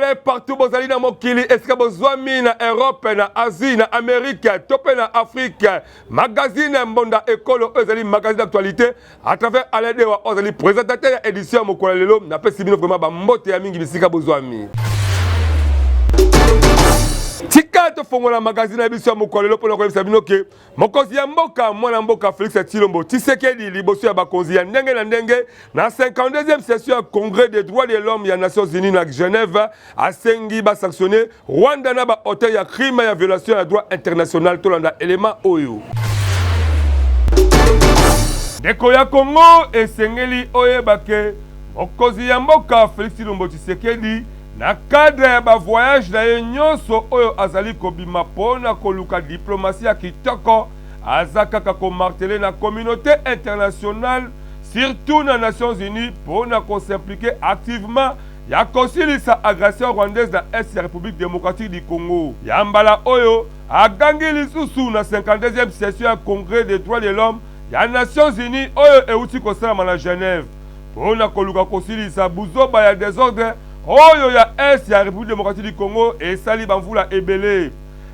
Congolais partout bozali na mokili esika bozwami na Europe na Asie na Amérique topé na Afrique magazine Mbonda Ekolo ezali magazine d'actualité à travers Alain Dewa ozali présentateur ya édition mokolo lelo na pesi bino vraiment ba mbote ya mingi bisika bozwami tika to fongola magazine ya biso ya mokolo lelo pona ko yebisa bino ke mokonzi ya mboka mwana mboka Félix Tshilombo Tshisekedi liboso ya bakonzi ya ndenge na ndenge na 52e session ya congrès des droits de l'homme ya Nations Unies na Genève asengi ba sanctionner Rwanda na ba auteur ya crime ya violation ya droit international tolanda élément oyo Deko ya Congo esengeli oyeba ke mokonzi ya mboka Félix Tshilombo Tshisekedi na cadre ya ba voyage na ye nyonso oyo azali kobima pona koluka diplomatie ya kitoko azakaka ko marteler na communauté internationale surtout na Nations Unies pona ko s'impliquer activement ya kosilisa agression rwandaise na est ya République démocratique du Congo ya mbala oyo agangi lisusu na 52e session ya congrès des droits de l'homme ya Nations Unies oyo euti kosalama na Genève pona koluka kosilisa buzoba ya désordre oyo ya est ya République démocratique du Congo esali bamvula ebele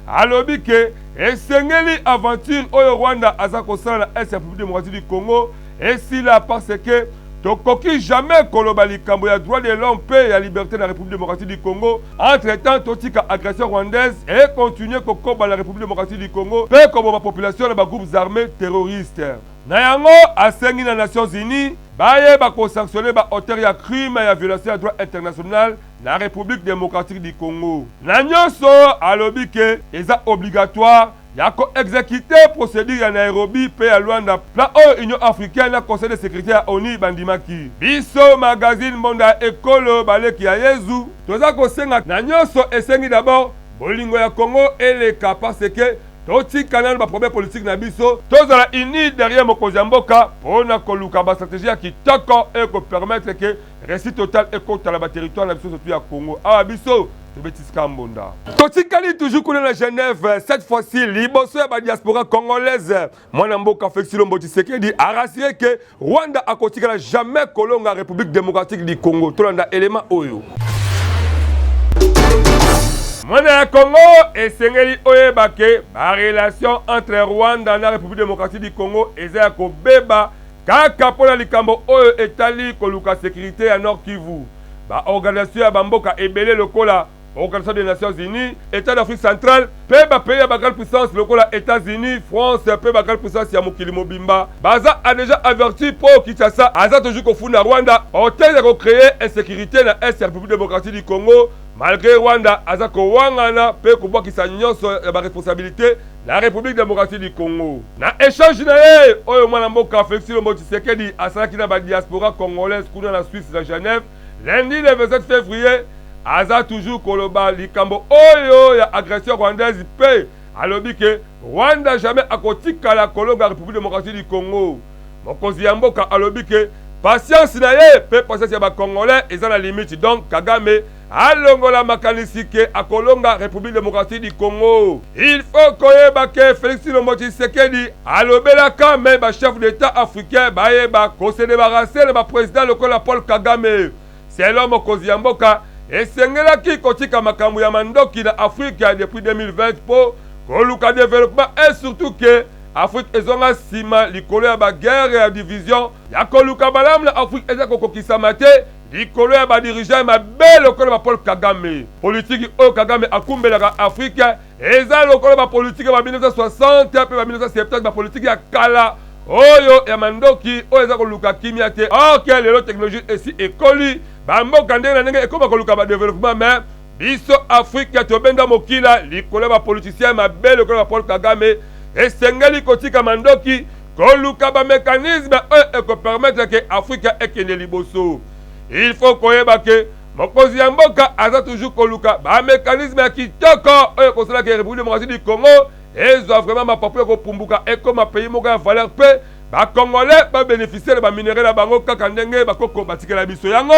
alobi ke esengeli aventure oyo Rwanda aza kosala na est ya République démocratique du Congo esila parce que tokoki jamais koloba likambo ya droit de l'homme pe ya liberté na République démocratique du Congo entre temps totika agression rwandaise et continuer kokoba la République démocratique du Congo pe comme ma population na ba groupes armés terroristes na yango asengi na Nations Unies baye bako sanctionner ba auteur ya crime ya violation ya droit international na République démocratique du Congo na nyonso alobi ke eza obligatoire ya ko exécuter procédure ya Nairobi pe ya Luanda plan oyo Union africaine na Conseil de sécurité ya ONU bandimaki biso magazine Mbonda Ekolo baleki ya Yezu toza kosenga na nyonso esengi d'abord bolingo ya Congo eleka parce que totikana ba problème politique na biso tozala uni derrière mokonzi ya mboka pona koluka ba stratégie ya kitoko et ko permettre que réussite total ekotala ba territoire na biso surtout ya Congo awa biso tobetisika mbonda totikali toujours kuna na Genève cette fois-ci liboso ya ba diaspora congolaise mwana mboka Félix Tshilombo Tshisekedi a rassuré que Rwanda akotikala jamais kolonga République démocratique du Congo tolanda élément oyo Mwana ya Congo esengeli oyeba ke ba relation entre Rwanda na République démocratique du Congo eza ya kobeba kaka pona likambo oyo etali koluka sécurité ya Nord Kivu ba organisation ya bamboka ebele lokola Organisation des Nations Unies, État d'Afrique centrale, pe ba pays ya ba grande puissance lokola États-Unis, France, pe ba grande puissance ya mokili mobimba. Baza a déjà averti pour Kinshasa, aza toujours kofunda Rwanda, hôtel de créer insécurité na est ya République démocratique du Congo. Malgré Rwanda, aza ko wangana pe ko bwa kisa nyonso ya ba responsabilité la République démocratique du Congo. Na échange na ye, oyo mwana mboka Félix Tshilombo Tshisekedi asalaki na ba diaspora congolaise kuna na Suisse na Genève, lundi le 27 février. Aza toujours koloba likambo oyo ya agression rwandaise pe alobi ke Rwanda jamais akotika la kolonga République démocratique du Congo. Mokonzi ya mboka alobi ke patience na ye pe patience ya ba congolais eza na limite donc Kagame alongola makanisi ke akolonga République démocratique du Congo. Il faut koyeba ke Félix Tshilombo Tshisekedi alobela quand même ba chef d'état africain bayeba ko se débarrasser le président lokola Paul Kagame. C'est l'homme mokonzi ya mboka esengelaki kotika makambo ya mandoki na Afrique depuis 2020 po koluka développement et surtout que Afrique ezonga sima likolo ya ba guerre ya division ya koluka balamu na Afrique eza kokokisa mate likolo ya ba dirigeant mabe lokola ba Paul Kagame politique oyo Kagame akumbelaka Afrique eza lokola ba politique ba 1960 pe ba 1970 ba politique ya kala oyo ya mandoki oyo eza koluka kimia te or que lelo technologie esi ekoli bamboka ndenge na ndenge ekoma koluka ba développement mais biso Afrique tobenda mokila likolo ba politicien mabe lokola ba Paul Kagame esengeli kotika mandoki koluka ba mécanisme oyo eko permettre que Afrique ekende liboso. Il faut koyeba ke mokonzi ya mboka aza toujours koluka ba mécanisme ya kitoko oyo kosala ke République démocratique du Congo ezwa vraiment ma population kopumbuka ekoma pays moko ya valeur pe ba congolais ba bénéficier de ba minerais na bango kaka ndenge bakoko batikela biso yango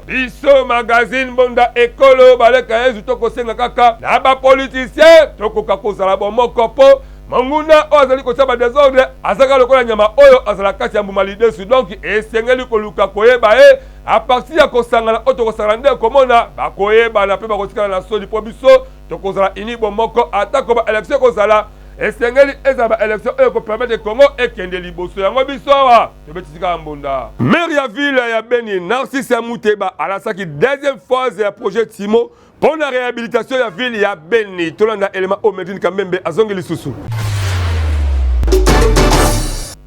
biso magazine Mbonda Ekolo baleka yezu toko senga kaka na ba politicien tokoka kozala bomoko po manguna oyo azali kotia ba désordre azaka lokola nyama oyo azala kati ya mbuma lidesu donc esengeli koluka koyeba a partir ya kosangana oyo tokosangana nde komona bakoyebana mpe bakotikala na soni mpo biso tokozala ini bomoko atako ba élection ekozala esengeli eza ba élection oyo kopermettre Congo ekende liboso yango biso awa tobetisika mbunda. Maire ya ville ya Beni Narcisse Muteba alasaki deuxième phase ya projet Timo pour la réhabilitation de la ville ya Beni. Tolanda élément au Medine Kamembe azongi lisusu.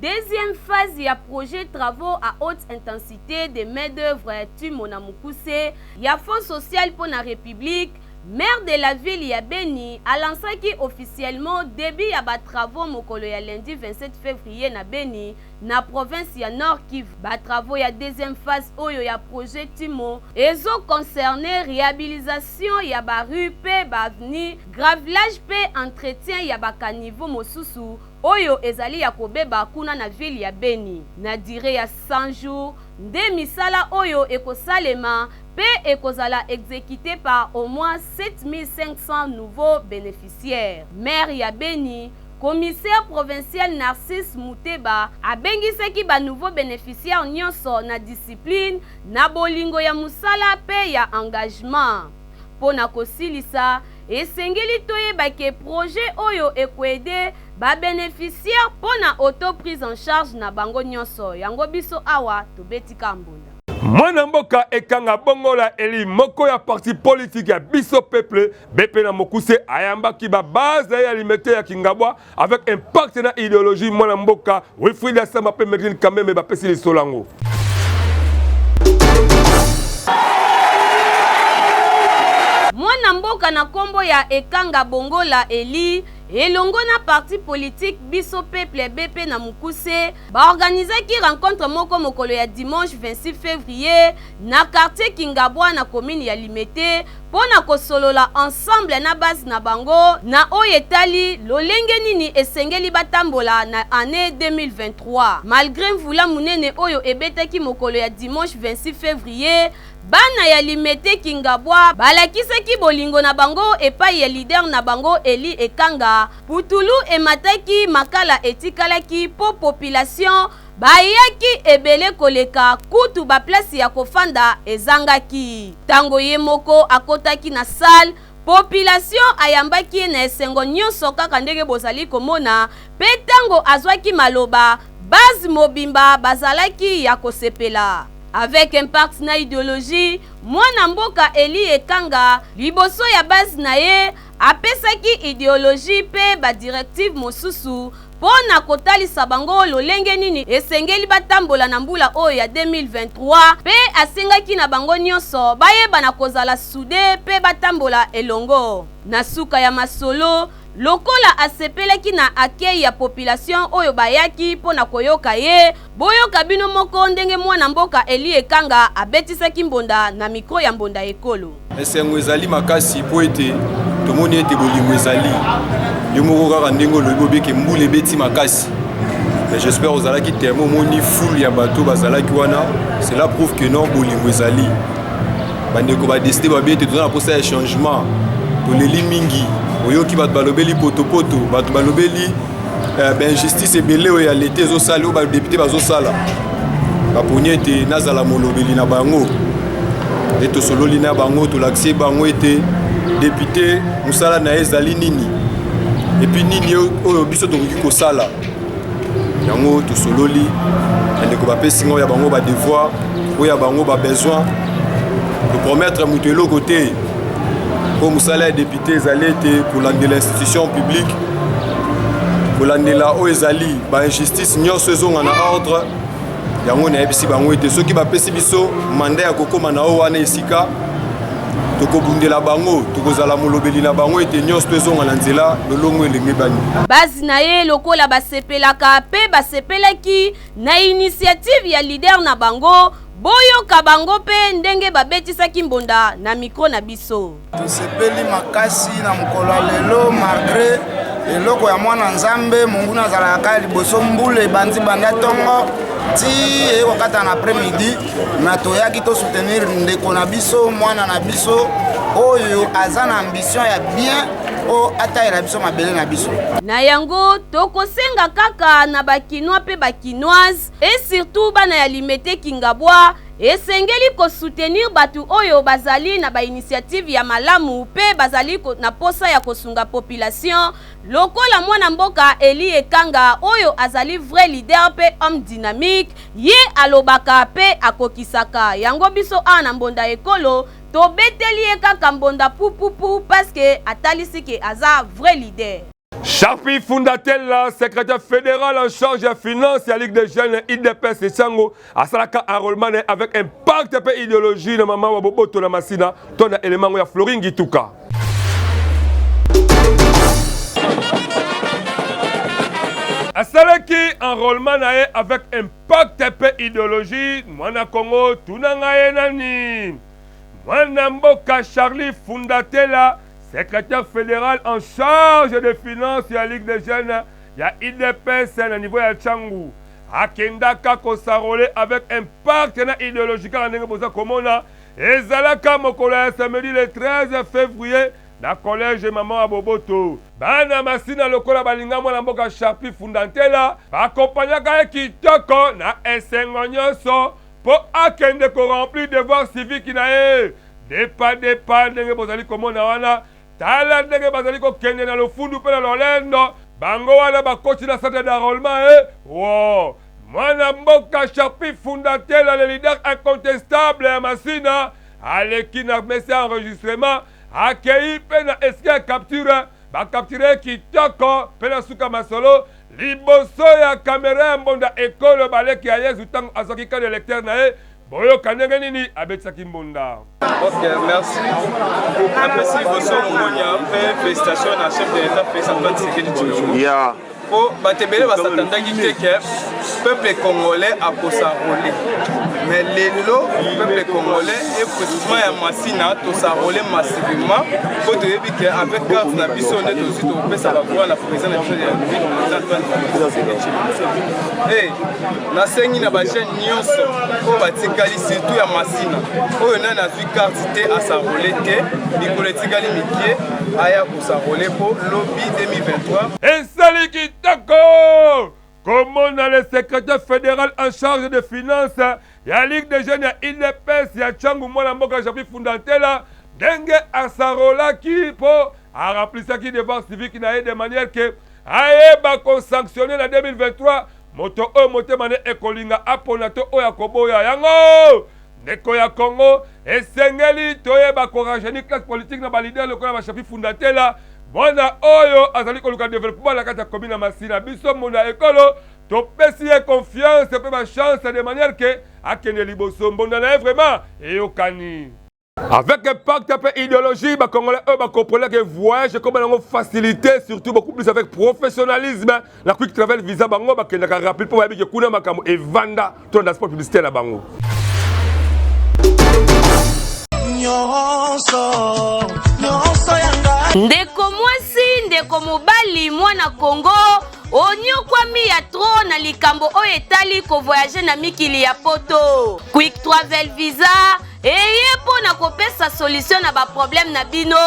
Deuxième phase du projet travaux à haute intensité de main-d'œuvre Timo na Mukuse, ya Fonds social pour la République. Maire de la ville ya Beni a lancé officiellement début ya ba travaux mokolo ya lundi 27 février na Beni na province ya Nord Kivu. Ba travaux ya deuxième phase oyo ya projet Timo ezo concerné réhabilitation ya ba rue pe ba avenue, gravelage pe entretien ya ba caniveau mosusu oyo ezali ya kobeba kuna na ville ya Beni. Na durée ya 100 jours nde misala oyo ekosalema pe ekozala exécuté par au moins 7500 nouveaux bénéficiaires. Maire ya Beni, commissaire provincial Narcisse Muteba abengisaki ba nouveaux bénéficiaires nyonso na discipline na bolingo ya musala pe ya engagement. Pona kosilisa esengeli toyeba ke projet oyo ekoede ba bénéficiaire pona auto prise en charge na bango nyonso yango biso awa tobetika mbunda. Mwana mboka ekanga bongola eli moko ya parti politique ya biso peuple bepe na Mokuse ayamba ki ba base ya limité ya Kingabwa avec impact na idéologie mwana mboka Wilfried Asamba pe Medine Kamembe ba pesi solango. Mwana mboka na kombo ya ekanga bongola eli elongo na parti politique biso peuple BP na Mukuse ba organiser ki rencontre moko mokolo ya dimanche 26 février na quartier Kingabwa na commune ya Limete pona kosolola ensemble na base na bango na oyetali lolenge nini esengeli batambola na année 2023. Malgré mvula munene oyo ebetaki mokolo ya dimanche 26 février bana ya Limete Kingabwa balakisaki bolingo na bango epai ya leader na bango Eli Ekanga putulu emataki makala etikalaki po population bayaki ebele koleka kutu ba place ya kofanda ezangaki. Tango ye moko akotaki na salle population ayambaki na esengo nyonso kaka ndenge bozali komona pe tango azwaki maloba base mobimba bazalaki ya kosepela. Avec impact na idéologie, mwana mboka Eli Ekanga liboso ya base na ye apesaki idéologie pe ba directive mosusu pona kotalisa bango lolenge nini esengeli batambola na mbula oyo ya 2023 pe asengaki na bango nyonso bayeba na kozala sude pe batambola elongo. Na suka ya masolo lokola asepelaki na akei ya population oyo bayaki pona koyoka ye boyoka bino moko ndenge mwana mboka Eli Ekanga abetisaki mbonda na mikro ya mbonda ekolo. Esengo ezali makasi po ete tomoni ete bolingo ezali yo moko kaka ndenge olobi obeke mbula ebeti makasi. Mais j'espère ozalaki tellement moni foule ya bato bazalaki wana cela prouve que non bolingo ezali bandeko badeside babi ete toza na posa ya changement toleli mingi oyoki bato balobeli potopoto bato balobeli injustice ebele oyo ya lete ezosala oyo badepute bazosala baponi ete nazala molobeli na bango e tosololi na bango tolakisi bango ete depute mosala na ye ezali nini epuis nini oyo biso tokoki kosala yango tosololi bandeko bapesi ngo ya bango badevoir oyo ya bango babesoin topromettre moto eloko te po mosala ya député ezali ete kolandela institution publique kolandela oyo ezali bainjustice nyonso ezonga na ordre yango nayebisi bango ete soki bapesi biso manda ya kokóma na oyo wana esika tokobundela bango tokozala molobeli na bango ete nyonso tozonga na nzela lolongo elenge bani. Basi na ye lokola basepelaka pe basepelaki na initiative ya leader na bango boyoka bango pe ndenge babetisaki mbonda na mikro na biso. Tosepeli makasi na mokolo lelo malgré eloko ya mwana nzambe monguna azalaka liboso mbule bandi banda tongo ti ekokata na après-midi na toyaki to soutenir ndeko na biso mwana na biso oyo aza na ambition ya bien o ataela biso mabele na biso. Na yango tokosenga kaka na bakinois pe bakinoise et surtout bana ya limete Kingabwa esengeli ko soutenir batu oyo bazali na ba initiative ya malamu pe bazali na posa ya kosunga population lokola mwana mboka Eli Ekanga oyo azali vrai leader pe homme dynamique ye alobaka pe akokisaka yango biso ana mbonda ekolo to beteli kaka mbonda pupupu parce que atalisi ke aza vrai leader. Charpi Fundatella, secrétaire fédéral en charge de la finance, la Ligue des jeunes, IDPS et Sango, à Salaka enrôlement avec un pacte de idéologie, le maman Wabobo, Tona Massina, Tona élément où il y a Florine Gituka. À Salaki enrôlement avec un pacte de idéologie, Mwana Congo, Tunanga Nani, Mwana Mboka Charlie Fundatella, secrétaire fédéral en charge des finances de la Ligue des jeunes, il y a IDPS au niveau de Tchangou. Akendaka Kosarole avec un partenaire idéologique à Nengobosa Komona. Et Zalaka Mokola samedi le 13 février dans le collège Maman Aboboto. Bana Masina Lokola Balinga Mboka Charpi Fundatella. Accompagnaka Kitoko na Esengo Nyonso pour akende ko remplir devoir civique na e. Depa ndenge bozali komona wana. Tala ndenge bazali ko kende na lofundu pe na lolendo bango wana bakoti na centre d'enrôlement wow mwana mboka Charpi Fundatella le leader incontestable ya Masina aleki na messe enregistrement akei pe na eskia capture bakapture kitoko pe na suka masolo liboso ya kamera ya mbonda ekolo baleki ya yezu tango azoki ka de lecteur na e boyo kanenge nini abetisaki mbonda. Ok, merci. Apprécie vos soins, félicitations à chef de l'État, président Tshisekedi Tshilombo. Yeah. Pour Batebele Basatandaki Teke, peuple congolais a posarolé. Mais le peuple congolais est précisément à Massina, tout s'arrolé massivement. Pour te dire qu'avec carte la biso, on est aussi au pays, ça va voir la présidente de la ville, Antoine Tshisekedi. Hey, la scène n'a pas chaîne Nyonso, pour Batikali, surtout à Massina. On a vu carte à s'arroler, il politique à l'imitié, à s'arroler pour lobby 2023. Et salut Kitoko! Comment on a le secrétaire fédéral en charge des finances, il y a la Ligue des jeunes, il y a IDPS, il y a Tchangou, Mwana Mboka Charpi Fundatella, Dengue Asarola qui pour remplir ça qui devoir civique de manière que aye ko sanctionner en 2023 moto o moté mané ekolinga aponato o yakoboya yango ndeko ya Congo esengeli toyeba ko rajeunir classe politique na ba leader lokola ba Charpi Fundatella mwana oyo azali koluka développement la kata commune Masina biso mona ekolo to pesi confiance pe ba chance de manière que akene liboso mbonda na vraiment eyokani. Avec un pacte et idéologie, les Congolais comprennent que le voyage est facilité, surtout beaucoup plus avec professionnalisme. La quick travel visa bango ba kenda rapide pour que kuna makamu et vanda ton transport publicitaire la bango. Ndeko mwasi, ndeko mobali, mwana Congo, onyokwami ya tro na likambo oyo etali ko voyager na mikili ya poto. Quick travel visa eye po na kopesa solution na ba problème na bino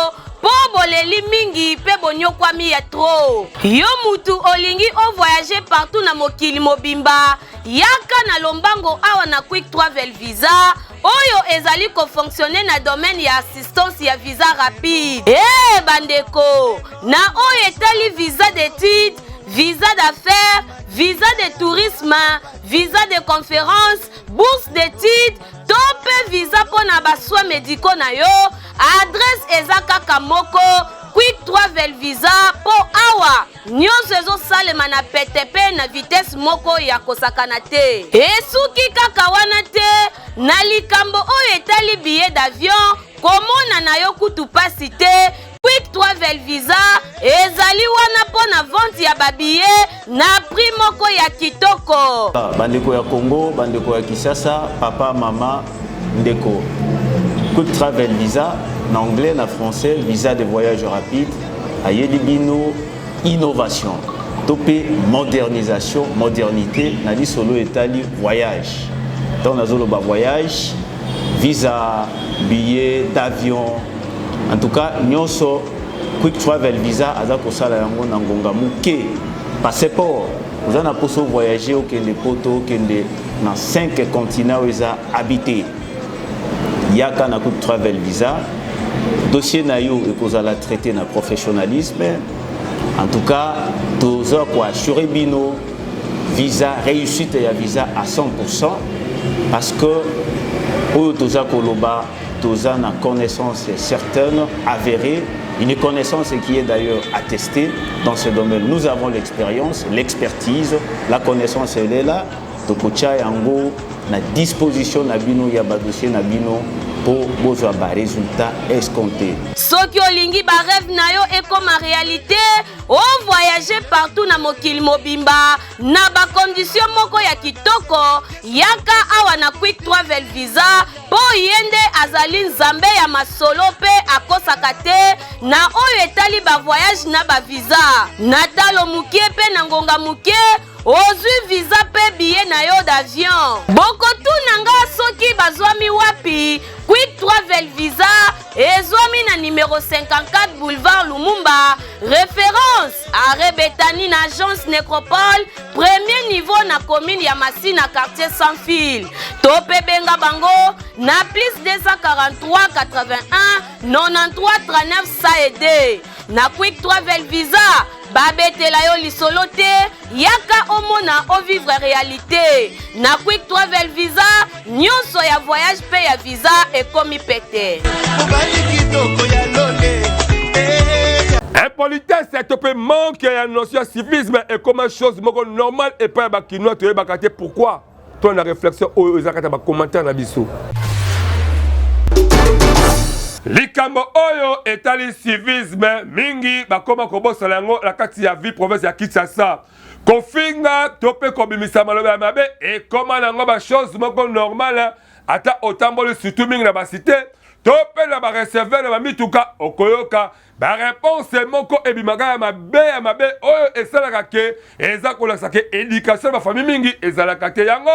po boleli mingi pe bonyokwami ya tro. Yo mutu olingi o voyager partout na mokili mobimba yaka na lombango awa na quick travel visa oyo ezali ko fonctionner na domaine ya assistance ya visa rapide. Bandeko na oyo etali visa d'études, visa d'affaires, visa de tourisme, visa de conférence, bourse d'études, top visa pour na baswa médicaux na yo, adresse ezaka moko, quick travel visa po awa. Nyonso ezo salema na PTP na vitesse moko ya kosakana te. Esuki kaka wana te, na likambo oyo etali billet d'avion, komona na yo kutu pasi te. Quick travel visa ezali wana po na vente ya babiye na prix moko ya kitoko. Bandeko ya Congo, bandeko ya Kinshasa, papa, mama, ndeko. Quick travel visa, en anglais, en français, visa de voyage rapide, ayeli bino innovation, topé modernisation, modernité, nali solo etali voyage. Donc nazolo ba voyage, visa, billet d'avion. En tout cas, nyonso quick travel visa aza kosala yango na ngonga muke passeport vous en poso voyager au kende poto kende dans 5 continents où ils ont habité yaka na quick travel visa dossier na yo ekozala traité na professionnalisme en tout cas toza ko assurer bino visa réussite ya visa à 100% parce que oyo toza koloba toza na connaissance certaine avérée, une connaissance qui est d'ailleurs attestée dans ce domaine. Nous avons l'expérience, l'expertise, la connaissance elle est là. Tokocha yango na disposition na bino ya ba dossier na bino pour bozwa ba résultat escompté. Soki olingi ba rêve na yo et comme réalité, o voyager partout na mokili mobimba na ba condition moko ya kitoko, yaka awa na quick travel visa po yende azali nzambe ya masolo pe akosaka te na oyo etali ba voyage na ba visa. Natalo mukie pe na ngonga mukie ozwi visa pe billet na yo d'avion. Boko tu nanga soki bazwami wapi quick travel visa ezwami na numéro 54 boulevard Lumumba, référence arrêt Betani na agence Nécropole, premier niveau na commune ya Masina quartier sans fil. Tope benga bango na plus 243 81 93 39 saede. Na quick travel visa babetela yo lisolo te yaka omona o vivre réalité. Na quick travel visa nyonso ya voyage pe ya visa ekomi pete. Impolitesse c'est un peu manque ya notion civisme et comme chose moko normal et pas ba kinois to bakate pourquoi toi na réflexion o ezakata ba commentaire na biso. Likambo oyo etali civisme mingi bakoma kobosa lango la kati ya vie province ya Kinshasa. Kofinga tope kobimisa maloba ya mabe et comment nango ba chose moko normale ata otamboli surtout mingi na ba cité tope na ba recevoir na ba mituka okoyoka ba réponse moko ebimaka ya mabe oyo esalaka ke eza kolakisa ke éducation ba famille mingi ezalaka te yango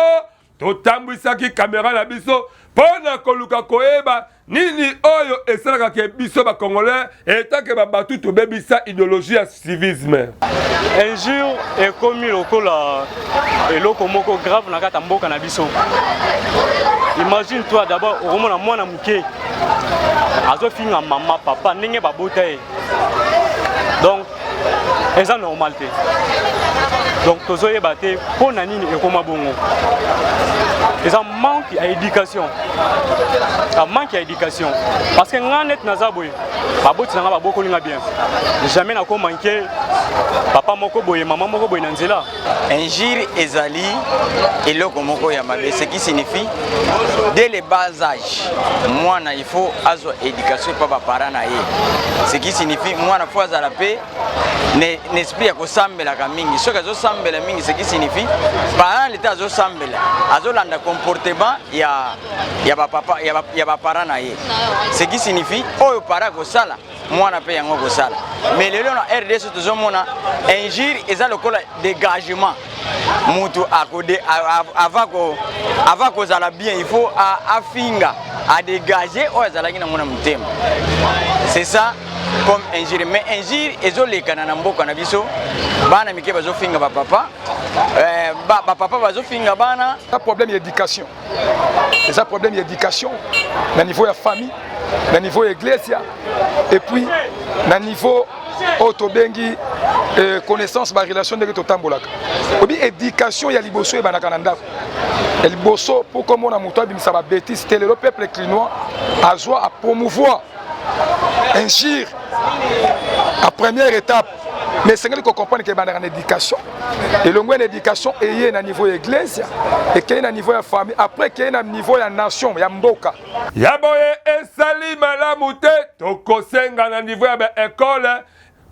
totambwisaki caméra na biso pona koluka koyeba nini oyo esalaka ke biso ba congolais etake ba batu to bebisa idéologie ya civisme. Un jour ekomi lokola eloko moko grave na kata mboka na biso. Imagine toi d'abord omona mwana muke azo finga mama papa ndenge babota ye. Donc eza normal te. Donc tozoyeba te pona nini ekoma bongo. Eza manque à éducation. Ça manque à éducation. Parce que nganet nazaboy baboti nanga baboko linga bien. Jamais na ko manquer papa moko boye maman moko boye na nzela. Injure ezali eloko moko ya mabe, ce qui signifie dès le bas âge mwana il faut azo éducation pa ba parents na ye. Ce qui signifie mwana faut azala pe n'esprit ya kosambela ka mingi. Soki azo sambela mingi ce qui signifie parents l'état azo sambela azo landa comportement ya ba papa ya ba parents na ye. Ce qui signifie oyo para ko sala mwana pe yango ko sala. Mais lelo na RDC tozomona injure eza lokola dégagement. Mutu akode avant ko zala bien il faut afinga à dégager oyo zala kina mona mutema. C'est ça comme injure, mais injure ezolekana na mboka na biso bana mike bazofinga ba papa ba papa bazofinga bana. Un problème d'éducation. C'est un problème d'éducation na niveau ya famille, na niveau église et puis na niveau autobengi connaissance ba relation de totambolaka. Obi éducation ya liboso e banaka na ndako. Et liboso pour comme on a monté bimisa ba bêtise tel le peuple clinois a joie à promouvoir injure à première étape. Mais c'est qu'il faut comprendre qu'il y a une éducation. Et le moins d'éducation est à niveau église et qu'il y a un niveau de famille. Après qu'il y a un niveau de nation, il y a mboka. Yaboye esali malamute tokosenga na niveau ya école.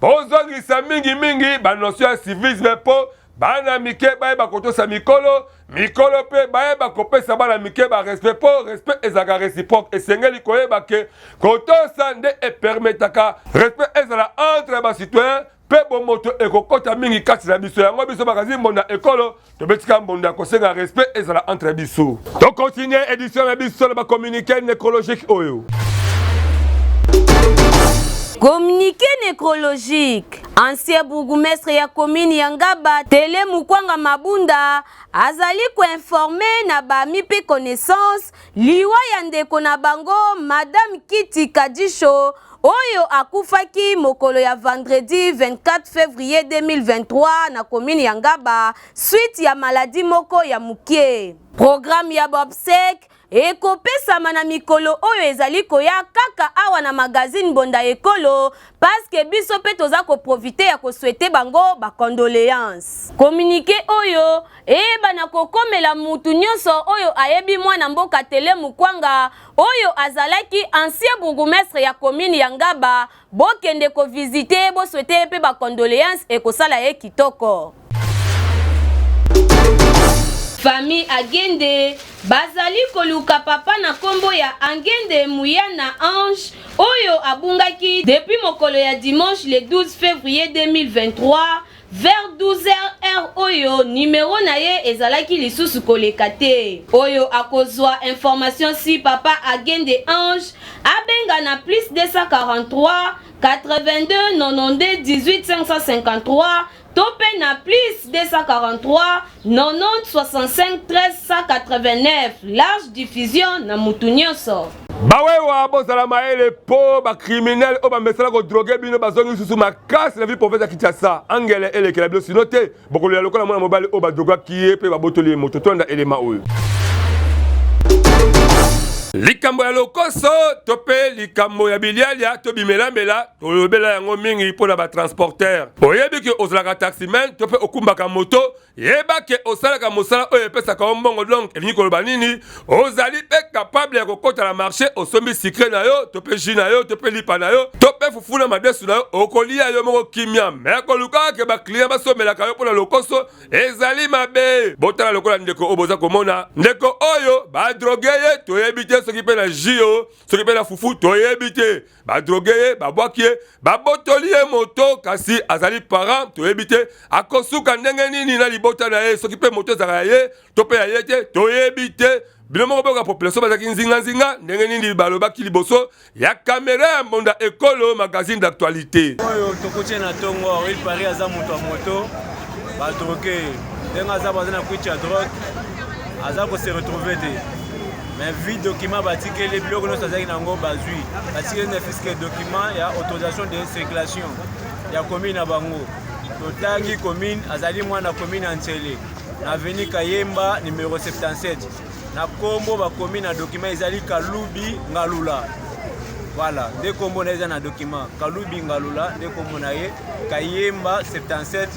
Bozongisa mingi ba notion ya civisme po bana mike baye bakotosa mikolo pe baye bakopesa bana mike ba respect po respect ezaka réciproque esengeli koyeba ke kotosa nde epermetaka respect ezala entre ba citoyen pe bomoto ekokota mingi kati na biso yango biso bakazi mbonda ekolo tobetika mbonda kosenga respect ezala entre biso. To continuer édition na biso na ba communiqué nécrologique oyo. Communiqué nécrologique. Ancien bourgmestre ya commune Yangaba Tele Mukwanga Mabunda azali ko informé na ba mipe connaissance liwa ya ndeko na bango Madame Kiti Kadisho oyo akufaki mokolo ya vendredi 24 février 2023 na commune Yangaba suite ya maladie moko ya mukie. Programme ya Bobsek ekopesama na mikolo oyo ezali koya kaka awa na magazine Bonda Ekolo parce biso pe toza ko profiter ya ko souhaiter bango ba condoléances. Communiqué oyo bana kokomela mutu nyonso oyo ayebi mwana mboka Tele Mukwanga oyo azalaki ancien bourgmestre ya commune Yangaba bokende ko visiter bo souhaiter pe ba condoléances ekosala ye kitoko. Famille Agende bazali koluka papa na kombo ya Angende Muyana Ange oyo abungaki depuis mokolo ya dimanche le 12 février 2023 vers 12h heure oyo numéro na ye ezalaki lisusu koleka te oyo akozwa information si papa Agende Ange abenga na plus 243 82 92 18 553 Topé na plus 243 90 65 13 189 large diffusion na mutunyoso. Bawewa bozala maele po ba criminel o ba mesala ko droguer bino bazongi susu makasi la vie prophète Kinshasa angele elekela bilo sinote bokolo ya lokola mwana mobali o ba droga kiye pe ba botoli moto tonda elema oyo. Likambo ya lokoso tope likambo ya bilialia to bimela tolobela yango mingi pona ba transporteur oyebi ke ozalaka taximan tope okumbaka moto yeba ke osalaka mosala oyo epesaka mbongo donc elingi koloba nini ozali pe capable ya kokota la marché osombi sikre na yo tope jus na yo tope lipa na yo tope fufuna madesu na yo okolia yo moko kimia me koluka ke ba client basomelaka yo pona lokoso ezali mabe botala lokola ndeko oboza komona ndeko oyo ba droguer toyebi te soki pe na jio soki pe na fufu toyebi te ba droguer ba boakie ba botoli moto kasi azali parent toyebi te akosuka ndenge nini na libota na ye soki pe moto ezaka ye tope ya ye te toyebi te bino moko boka population bazaki nzinga ndenge nini balobaki liboso ya kamera ya Bonda Ekolo magazine d'actualité oyo tokotie na tongo il pari aza moto ya moto ba droguer ndenge aza bazana kuicha drogue aza ko se retrouver te. Mais vu document batikeli les biloko no sazaki nango bazui batikeli na fiscal document ya autorisation de circulation ya commune na bango totangi commune azali mwana commune Antele na avenue Kayemba numéro 77 na kombo ba commune na document ezali Kalubi Ngalula voilà de kombo na na document Kalubi Ngalula de kombo na ye Kayemba 77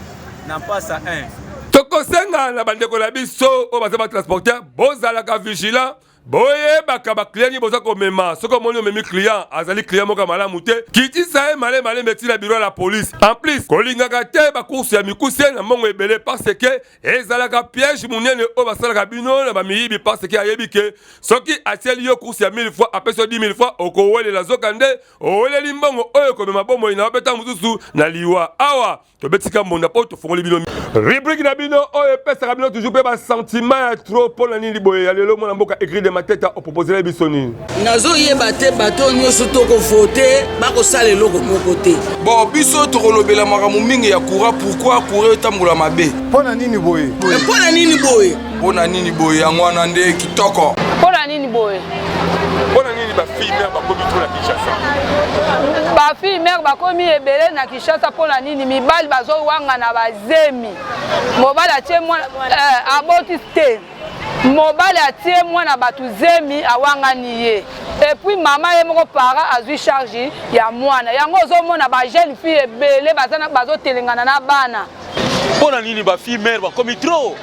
na pasa 1 tokosenga na bandeko la biso o bazaba transporteur bozalaka vigilant boye bakaba client boza ko mema soko moni memi client azali client moka malamu te kiti sae male meti na bureau la police en plus kolingaka te ba course ya mikuse na mongo ebele parce que ezalaka piège munene o basalaka bino na ba miyibi parce que ayebi ke soki atieli yo course ya 1000 fois après so 10 000 fois okowele la zokande owele limbongo oyo ko mema bomo ina obeta mususu na liwa awa to betika monda po to fongoli bino rubrique na bino oyo pesa bino toujours pe ba sentiment ya trop pour la nini boye ya lelo mona mboka écrit ma tête à proposer les bisonines. Nazo yebate bato nyoso toko voter bako sale loko moko te. Bon biso tokolobela makamu mingi ya courant pourquoi courir tambola mabe. Pona nini boye? Pona nini boye? Pona nini boye ngwana nde kitoko. Pona nini boye? Pona nini ba fille mère ba komi trop la Kinshasa. Ba fille mère ba komi ebele na Kinshasa pona nini mibali bazo wanga na bazemi. Mobala tie moi aboti te. Mobile atie mwana batu zemi awangani ye et puis mama ye moko para azui charge ya mwana yango ozomona ba jeune fille ebele bazana bazo telengana na bana pona nini ba fille mère ba komi trop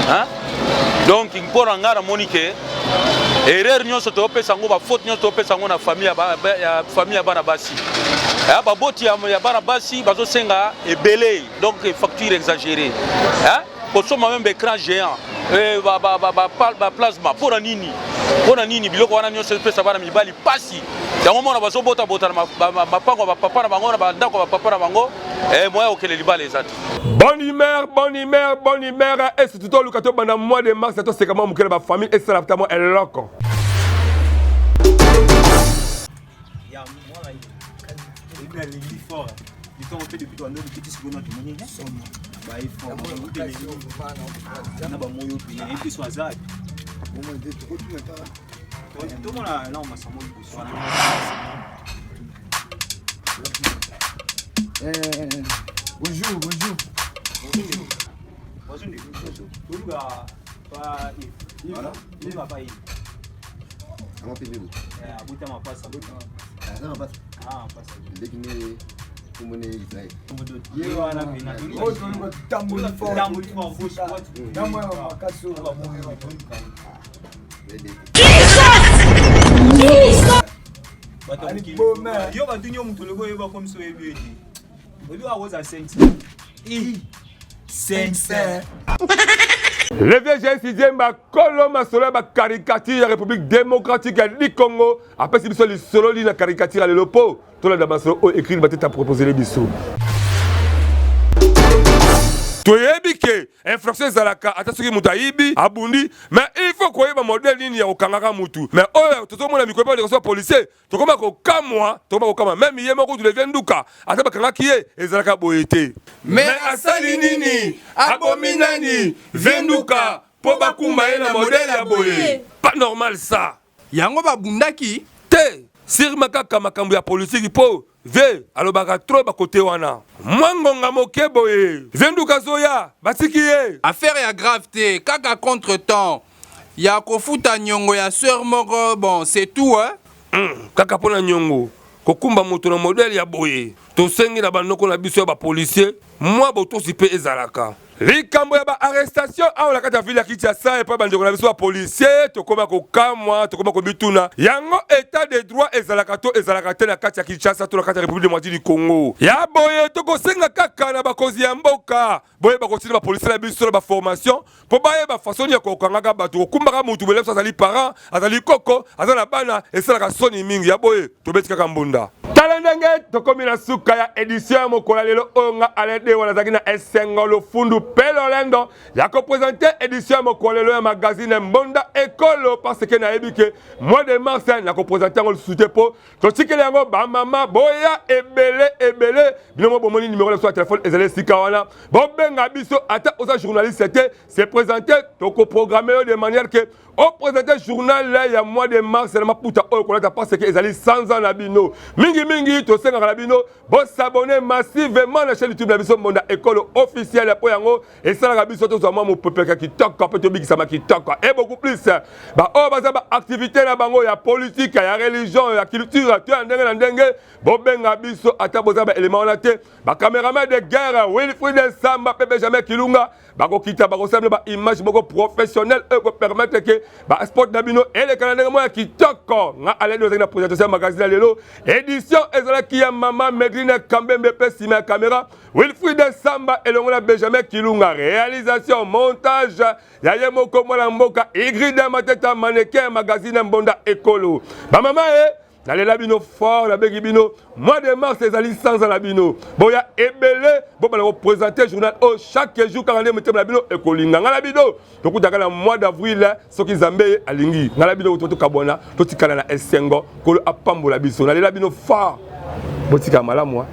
hein donc mpona ngara monike erreur nyonso to pesa ngo ba faute nyonso to pesa ngo na famille ya famille ya bana basi ya ba boti ya bana basi bazo senga ebele donc facture exagérée hein kosoma même écran géant ba plasma pona nini biloko wana nyonso pesa bana mibali pasi yango mona bazo bota na mapango ba papa na bango na bandako ba papa na bango moya okele libala ezati bonne humeur et surtout tout le banda mois de mars to c'est comment mukele ba famille et ça la tamo eloko bien les forts. Ils sont fait depuis toi, nous petit secondes de monnaie. Bah il faut. On a pas moyen de payer plus sur hasard. Tout le monde là, on m'a semblé bonjour. Bonjour. Pas Yves. Voilà. Il va pas Yves. Comment payez-vous? Abouta ma passe. Ah non, passe. Ah, passe. Dès qu'il est pour mon Israël. Yo va tenir mon logo et va comme ça et bien dit. On doit avoir à 5. Le VG Sidiemba Koloma Sola ba caricature la République démocratique du Congo. Après si biso li solo li na caricature le lopo. Tout la dabaso écrit ba tête à proposer les biso. Toyebike infraction zalaka atasuki mutaibi abundi mais il faut koyeba modèle nini ya okangaka mutu mais oyo tozomona mikoba de reçoit policier tokoma ko kamwa même yema ko devient nduka ata bakangaki ye ezalaka boyete mais asali nini abominani venduka po bakuma ye na modèle ya boye pas normal ça yango babundaki te sir makaka makambo ya politique po ve alobaka trop ba côté wana mwangonga moke boye venduka zoya batiki ye affaire ya grave te kaka contre temps ya kofuta nyongo ya sœur moko bon c'est tout hein kaka pona nyongo kokumba moto na modèle ya boye tosengi na banoko na biso ya ba policier moi botosi pe ezalaka likambo ya ba arrestation awa na kati ya ville ya Kinshasa epa bandeko na biso ya policier tokoma kokamwa tokoma kobituna yango état de droit ezalaka to ezalaka te na kati ya Kinshasa to na kati ya République démocratique du Congo ya boye tokosenga kaka na bakonzi ya mboka boye bakosila ba policier na biso na ba formation po baye ba façon ya kokangaka bato kokumbaka mutu bele azali parent azali koko azala bana esalaka soni mingi ya boye tobeti kaka mbunda tala ndenge tokomi na suka ya édition ya mokolo lelo onga alede wana zaki na esengo lofundu pelolendo ya koprésenter édition ya mokolo lelo ya magazine Mbonda Ekolo parce que na ebike mois de mars na koprésenter ngo soute po totikeli yango ba mama boya ebele bino bomoni numéro de téléphone ezale sika wana bobenga biso ata oza journaliste te c'est présenté toko programmer de manière que au présenté journal là il y a mois de mars na maputa oyo kolata parce que ezali 100 ans na bino mingi to senga na bino bo s'abonner massivement na chaîne YouTube na biso Mbonda Ekolo officiel po yango et ça la biso to zama mo pepeka kitoko pe to bigisa makitoko et beaucoup plus ba o baza ba activité na bango ya politique ya religion ya culture to ndenge na ndenge bo benga biso ata boza ba élément na te ba cameraman de guerre Wilfried Samba pe Benjamin Kilunga ba ko kita ba ko sable ba image moko professionnel e ko permettre que ba sport na bino et le calendrier mo ya kitoko nga ale do na présentation magazine lelo édition ezala ki ya mama Medrine Kambembe pe sima caméra Wilfried Samba et le Benjamin Kilunga réalisation montage ya yemoko mwana mboka Igrid Mateta mannequin magazine Mbonda Ekolo ba mama nalela bino fort la begi bino mois de mars ezali 100 ans la bino boya ebele bo bana représenter journal au chaque jour quand on metem la bino ekolinga ngala bino tokutaka na mois d'avril soki Zambe alingi ngala bino to kabona to tikala na esengo kolo apambola biso nalela bino fort botika malamu